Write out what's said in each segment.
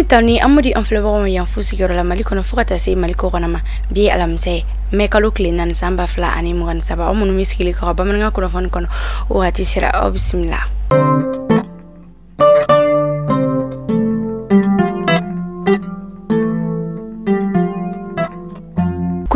tani amudi anflebo mo yan fusi goro la maliko na fukata se maliko kona ma bi alamse me kalo klinan samba fla ani mo gan saba o munu miskili ko ba man nga ko fon kono o ati sira o bismillah.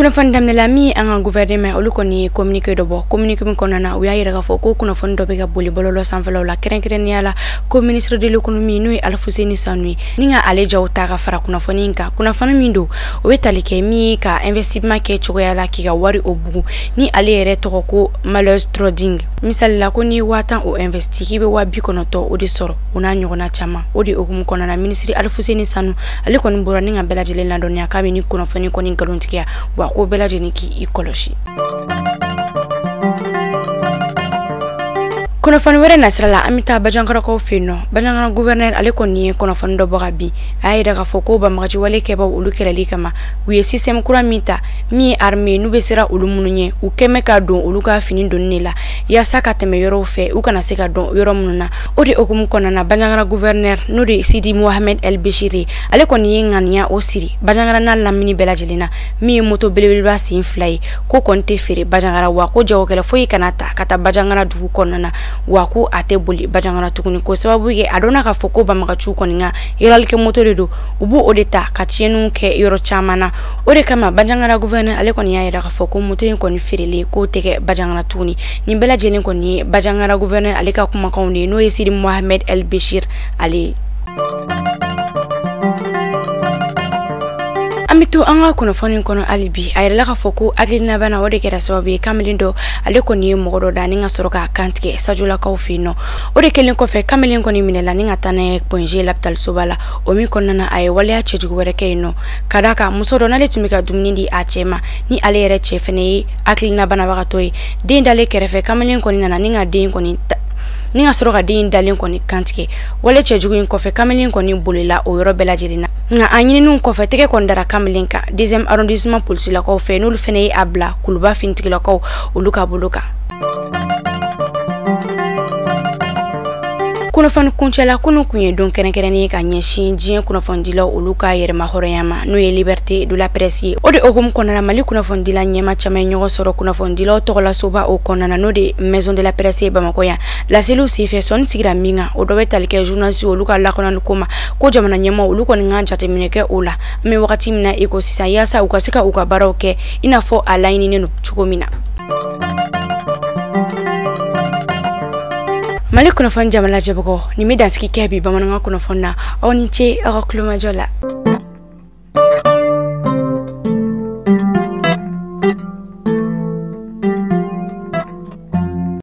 Kuna fandam ne lami anga gouvernement olu koni communiquer do bo communiquer min konana o yayi daga foko kuna fondo be ga boli bololo sanfelo la keren yala ko ministre de l'économie nui Alfousseni Sanui ninga ale jawta ga fara kuna foninka kuna fana mindo o betalike mi ka investissement ke chogo yala ki ga wari obugu ni ale yere to ko malheureuse trading misal la ko ni watan o investi ki be wabi kono to o de soro una nyogona chama o de ogum konana ministre Alfousseni Sanu ale kon bora ninga bela jele la donya ka ni kuna foni konin galontikia wa ko bela jeniki ikoloshi kuna fani were nasrala amita bajankara ko fino bajankara gouverneur ale koni kuna fani do bogabi ay daga foko ba magaji wale keba ulu kelali kama wiye system kura mita mi armée nu besira ulu mununye u keme ka don ulu ka fini don nila ya saka teme yoro fe u kana seka don yoro mununa odi okum kona na bajankara gouverneur nuri Sidi Mohamed El Beshiri ale koni ngania o siri bajankara na lamini bela jelina mi moto belebelba sin fly ko konte fere bajankara wa ko jawo kala foyi kanata kata bajankara dugu kona na waku ate boli bajangara tukuni ko sababu ye adona ka foko ba maka chu koninga iral ke motori do ubu odeta ka tienu ke yoro chamana ode kama bajangara gouverneur ale koni ya ira ka foko motori koni firele ko teke bajangara tuni ni bela jeni koni bajangara gouverneur ale ka kuma kauni no Sidi Mohamed El Beshir ali Amitu anga kuna foni kono alibi ayela ka foko aglina bana wode kera sababu kamelindo ale koni mogodo da ninga soroka kantike sajula ka ofino ode kelen ko fe kamelin koni minela ninga tane ponje laptal sobala o mi konnana ay wale ya chejugo were kayno kadaka musodo na letumika dumnindi achema ni ale yere chefene aglina bana wakatoy de ndale kere fe kamelin koni nana ninga de koni ninga soroka de ndale koni kantike wale chejugo ko fe kamelin koni bolila o yoro bela jirina nga anyini nun ko fe teke kondara kamelinka 10e arrondissement police la ko fe nul fene abla kuluba fintiki la ko uluka buluka kuna fan kunchela kunu kunye don keren ka nyeshi jien kuna fondila uluka yere mahoroyama no ye liberté de la presse ode ogum konana mali kuna fondila nyema chama nyogo soro kuna fondila to la soba o konana no de maison de la presse Bamako ya la cellule sife son sigira minga odo betalike journaliste uluka la konana kuma ko jamana nyema uluko nganja temineke ula me wakati mina iko sisa yasa ukasika ukabaroke inafo alaini neno chukomina Mali kuna fon jamala jeboko ni medaski kebi bamananga kuna fonna oni che akaklumajola